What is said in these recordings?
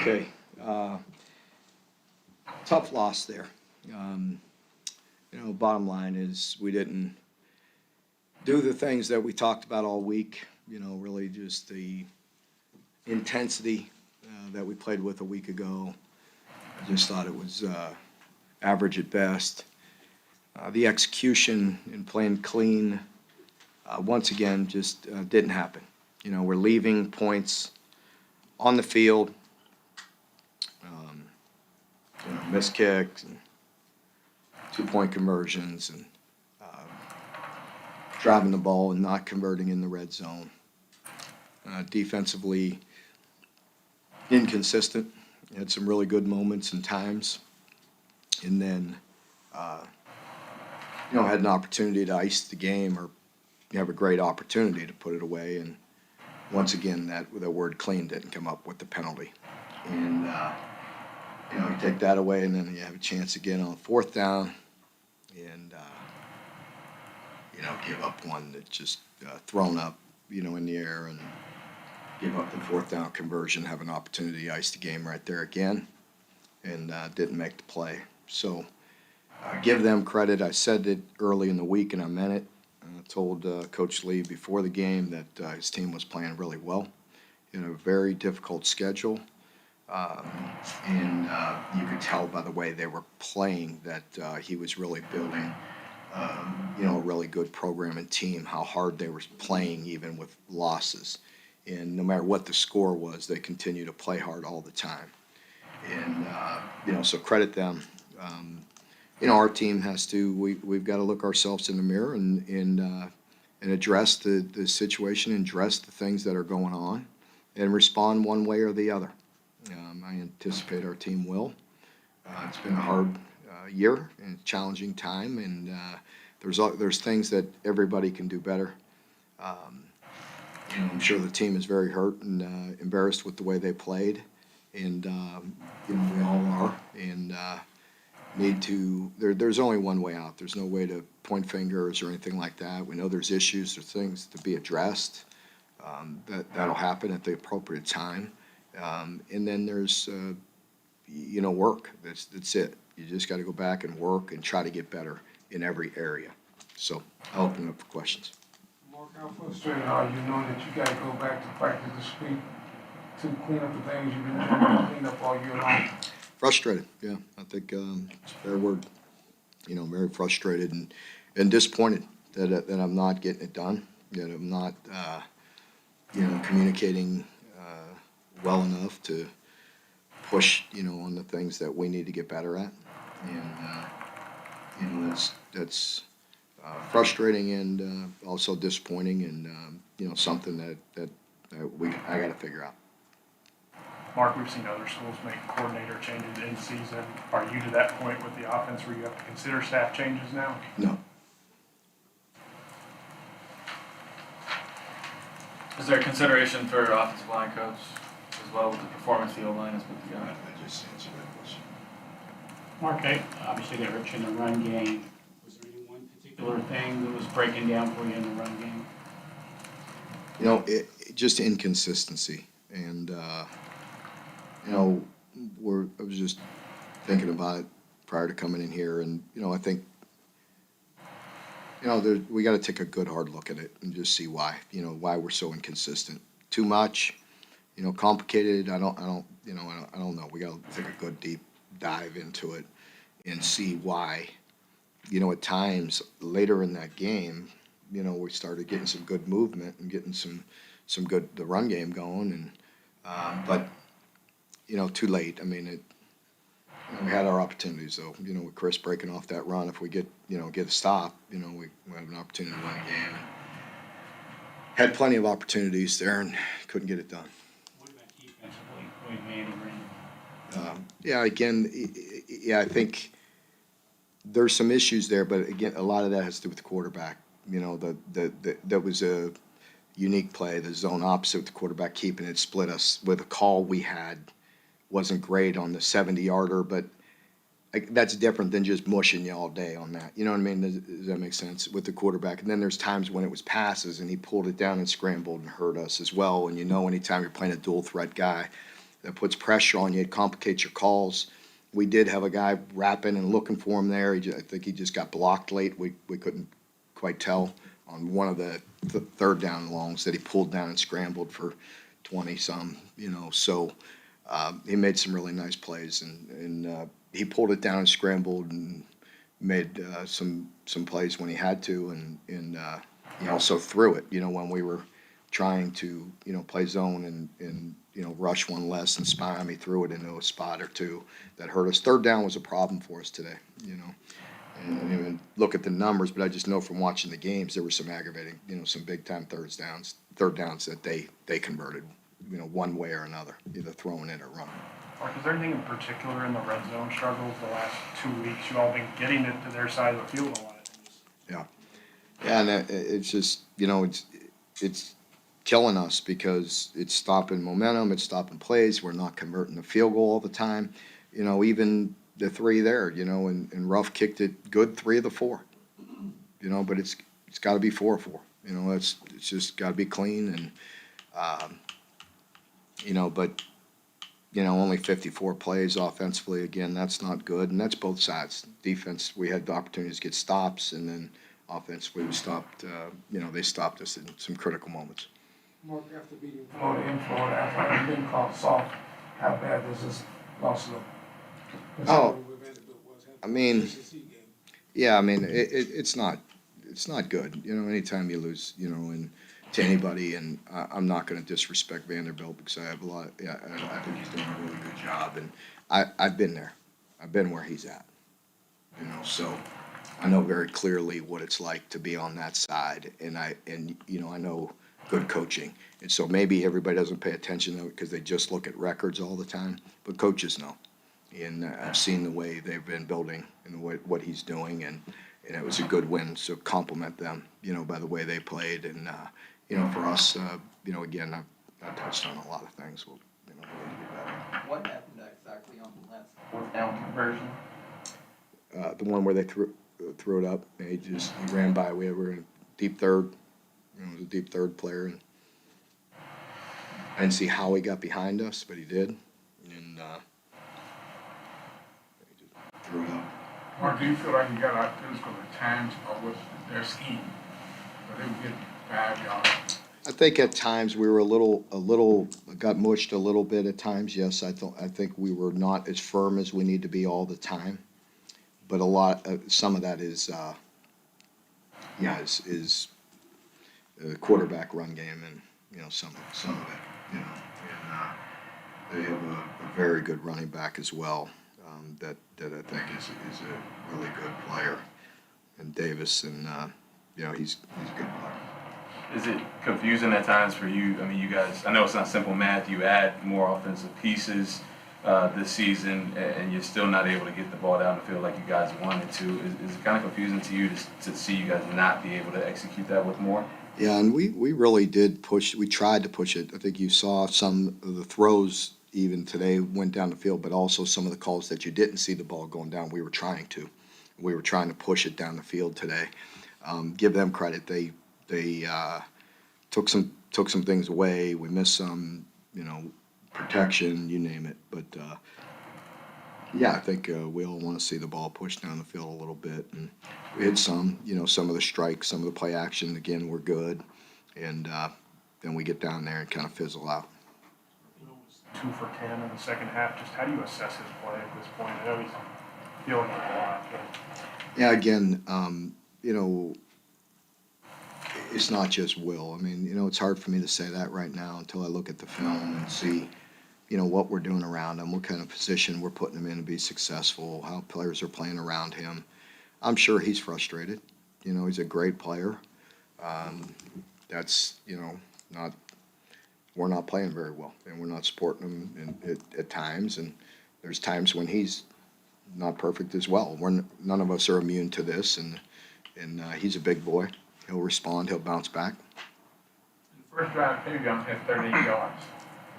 Okay. Tough loss there. Um, Bottom line is we didn't do the things that we talked about all week. Really just the intensity that we played with a week ago. I just thought it was average at best. The execution and playing clean, once again, just didn't happen. We're leaving points on the field, missed kicks and 2-point conversions and driving the ball and not converting in the red zone. Defensively inconsistent. Had some really good moments and times, and then had an opportunity to ice the game or have a great opportunity to put it away, and once again the word clean didn't come up with the penalty, and you take that away, and then you have a chance again on 4th down, and give up one that just thrown up in the air, and give up the 4th down conversion, have an opportunity to ice the game right there again, and didn't make the play. So give them credit. I said it early in the week, and I meant it. I told Coach Lee before the game that his team was playing really well in a very difficult schedule. And you could tell by the way they were playing that he was really building, a really good program and team, how hard they were playing even with losses. And no matter what the score was, they continue to play hard all the time. And, so credit them. Our team has to, we've got to look ourselves in the mirror and address the situation and address the things that are going on and respond one way or the other. I anticipate our team will. It's been a hard year and challenging time, and there's things that everybody can do better. I'm sure the team is very hurt and embarrassed with the way they played, and we all are, and need to. There's only one way out. There's no way to point fingers or anything like that. We know there's issues, there's things to be addressed. That'll happen at the appropriate time. And then there's, work. That's it. You just got to go back and work and try to get better in every area. So I'll open it up for questions. Mark, how frustrated are you knowing that you got to go back to practice this week to clean up the things you've been trying to clean up all year long? Frustrated, yeah. I think it's a fair word. Very frustrated and disappointed that I'm not getting it done, that I'm not, communicating well enough to push, on the things that we need to get better at. And, that's frustrating and also disappointing and, something that I got to figure out. Mark, we've seen other schools make coordinator changes in season. Are you to that point with the offense where you have to consider staff changes now? No. Is there a consideration for offensive line coach as well with the performance the O-line has put together? I just answered that question. Mark, obviously they hurt you in the run game. Was there any one particular thing that was breaking down for you in the run game? Just inconsistency. And, I was just thinking about it prior to coming in here. And, I think, we got to take a good hard look at it and just see why, why we're so inconsistent. Too much, complicated. I don't know. We got to take a good deep dive into it and see why. At times later in that game, we started getting some good movement and getting some good, the run game going. And, but, too late. I mean, we had our opportunities though, with Chris breaking off that run. If we get a stop, we have an opportunity to win a game. And had plenty of opportunities there and couldn't get it done. What about defensively with Manny Green? Yeah, again, I think there's some issues there, but again, a lot of that has to do with the quarterback. That was a unique play, the zone opposite with the quarterback keeping it, split us with a call we had. Wasn't great on the 70-yarder, but that's different than just mushing you all day on that. You know what I mean? Does that make sense with the quarterback? And then there's times when it was passes and he pulled it down and scrambled and hurt us as well. And anytime you're playing a dual threat guy, that puts pressure on you, it complicates your calls. We did have a guy rapping and looking for him there. I think he just got blocked late. We couldn't quite tell on one of the third down longs that he pulled down and scrambled for 20-some, So he made some really nice plays, and he pulled it down and scrambled and made some plays when he had to, and he also threw it, when we were trying to, play zone and rush one less and spy him. He threw it into a spot or two that hurt us. Third down was a problem for us today, And I didn't even look at the numbers, but I just know from watching the games, there were some aggravating, some big time third downs that they converted, one way or another, either throwing it or running. Mark, is there anything in particular in the red zone struggles the last 2 weeks? You all been getting it to their side of the field a lot. Yeah, and it's just, it's killing us because it's stopping momentum, it's stopping plays. We're not converting the field goal all the time. Even the three there, and Ruff kicked it good 3 of the 4. But it's got to be 4-4. It's just got to be clean and but only 54 plays offensively. Again, that's not good, and that's both sides. Defense, we had the opportunities to get stops, and then offensively we stopped. They stopped us in some critical moments. Mark, after beating Florida in Florida, after being called soft, how bad does this loss look? Oh, Considering where Vanderbilt was headed I mean, to the SEC game. yeah, I mean, it's not good. Anytime you lose, and to anybody, and I'm not going to disrespect Vanderbilt because I have a lot. Yeah, I think he's doing a really good job, and I've been there. I've been where he's at. So I know very clearly what it's like to be on that side, and I know good coaching, and so maybe everybody doesn't pay attention to it because they just look at records all the time, but coaches know. And I've seen the way they've been building and the way, what he's doing, and it was a good win. So compliment them, by the way they played, and for us, again, I've touched on a lot of things. We'll, we need to be better. What happened exactly on the last fourth down conversion? The one where they threw it up, he ran by. We were in deep third, it was a deep third player, and I didn't see how he got behind us, but he did, and he just threw it up. Or do you feel like you got out physical at times, or was their scheme? Or they would get 5 yards? I think at times we were a little got mushed a little bit at times. Yes, I think we were not as firm as we need to be all the time, but some of that is the quarterback run game, and some of it, and they have a very good running back as well, that I think is a really good player, and Davis, and he's a good player. Is it confusing at times for you? I mean, you guys, I know it's not simple math. You add more offensive pieces this season, and you're still not able to get the ball down the field like you guys wanted to. Is it kind of confusing to you to see you guys not be able to execute that with more? Yeah, and we really did push. We tried to push it. I think you saw some of the throws even today went down the field, but also some of the calls that you didn't see the ball going down. We were trying to. We were trying to push it down the field today. Give them credit. They took some things away. We missed some, protection, you name it. But yeah, I think we all want to see the ball pushed down the field a little bit, and we had some, some of the strikes, some of the play action again were good, and then we get down there and kind of fizzle out. 2 for 10 in the second half. Just how do you assess his play at this point? I know he's feeling it a lot. But... Yeah, again, it's not just Will. I mean, it's hard for me to say that right now until I look at the film and see, what we're doing around him, what kind of position we're putting him in to be successful, how players are playing around him. I'm sure he's frustrated. He's a great player. That's, we're not playing very well, and we're not supporting him at times, and there's times when he's not perfect as well. None of us are immune to this, and he's a big boy. He'll respond. He'll bounce back. In the first drive, Fabian had 38 yards.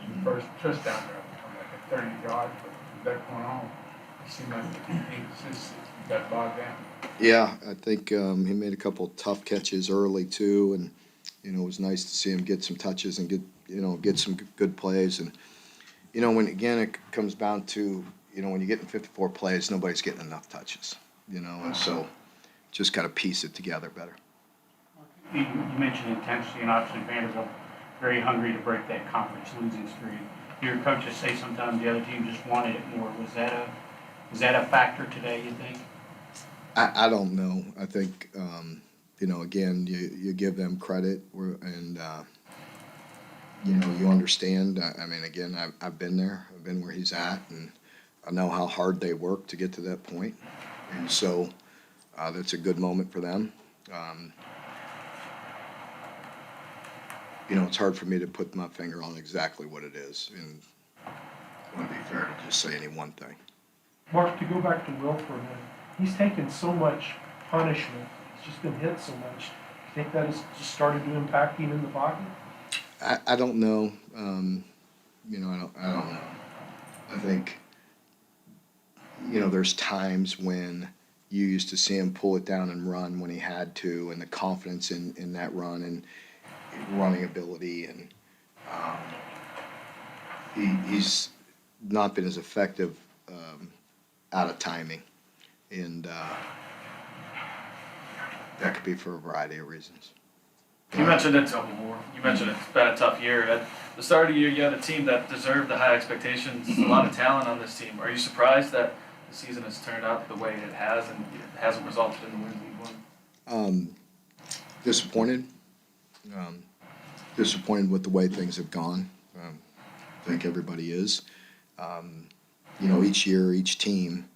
The first touchdown drive come like at 30 yards, but from that point on, it seemed like the inconsistencies got bogged down. Yeah, I think he made a couple tough catches early too, and it was nice to see him get some touches and get some good plays. And you know, when, again, it comes down to, you know, when you get in 54 plays, nobody's getting enough touches, you know, and so just got to piece it together better. You mentioned intensity, and obviously Vanderbilt very hungry to break that conference losing streak. Your coaches say sometimes the other team just wanted it more. Was that a factor today, you think? I don't know. I think, you know, again, you give them credit and, you know, you understand. I mean, again, I've been there. I've been where he's at, and I know how hard they work to get to that point. And so that's a good moment for them. You know, it's hard for me to put my finger on exactly what it is, and it wouldn't be fair to just say any one thing. Mark, to go back to Will for a minute, he's taken so much punishment, he's just been hit so much. You think that has just started to impact him in the pocket? I don't know. You know, I don't know. I think, you know, there's times when you used to see him pull it down and run when he had to, and the confidence in that run and running ability, and he's not been as effective out of timing, and that could be for a variety of reasons. You mentioned it's been a tough year. At the start of the year, you had a team that deserved the high expectations, a lot of talent on this team. Are you surprised that the season has turned out the way it has and it hasn't resulted in the win League One? Disappointed. Disappointed with the way things have gone. I think everybody is. You know, each year, each team,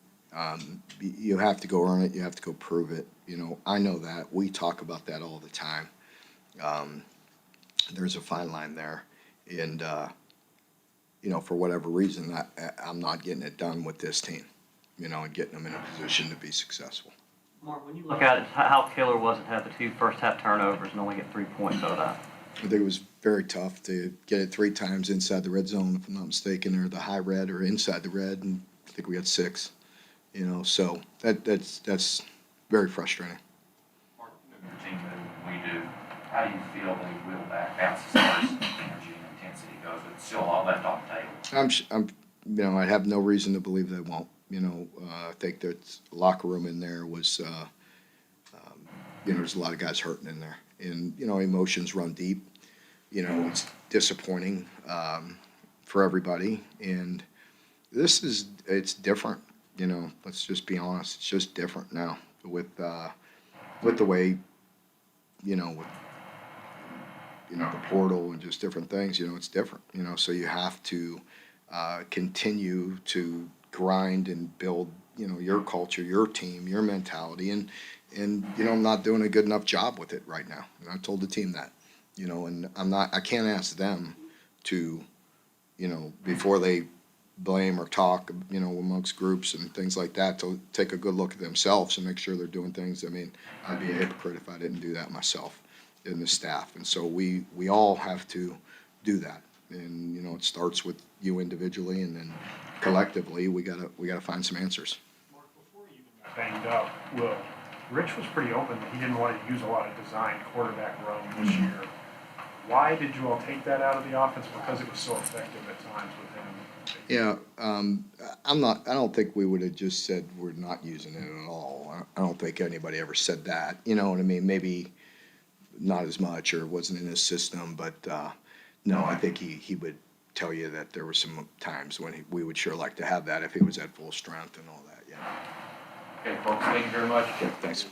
you have to go earn it. You have to go prove it. You know, I know that. We talk about that all the time. There's a fine line there, and you know, for whatever reason, I'm not getting it done with this team. You know, and getting them in a position to be successful. Mark, when you look at it, how killer was it to have the 2 first-half turnovers and only get 3 points out of that? I think it was very tough to get it 3 times inside the red zone, if I'm not mistaken, or the high red, or inside the red, and I think we had 6. You know, so that's very frustrating. Mark, your team move we do. How do you feel they will back bounce as far as energy and intensity goes? But still all left on the table. I'm, you know, I have no reason to believe they won't. You know, I think that locker room in there was, you know, there's a lot of guys hurting in there, and you know, emotions run deep. You know, it's disappointing for everybody, and it's different. You know, let's just be honest. It's just different now with the way, you know, with, you know, the portal and just different things. You know, it's different. You know, so you have to continue to grind and build, you know, your culture, your team, your mentality, and you know, I'm not doing a good enough job with it right now. And I told the team that, you know, and I can't ask them to, you know, before they blame or talk, you know, amongst groups and things like that, to take a good look at themselves and make sure they're doing things. I mean, I'd be a hypocrite if I didn't do that myself and the staff. And so we all have to do that. And, you know, it starts with you individually, and then collectively we gotta find some answers. Mark, before you even got banged up, Will, Rich was pretty open that he didn't want to use a lot of design quarterback run this year. Why did you all take that out of the offense? Because it was so effective at times with him. Yeah, I don't think we would have just said we're not using it at all. I don't think anybody ever said that. You know what I mean? Maybe not as much, or it wasn't in his system, but no, I think he would tell you that there were some times when we would sure like to have that if he was at full strength and all that. Yeah. Okay, folks, thank you very much. Okay, thanks.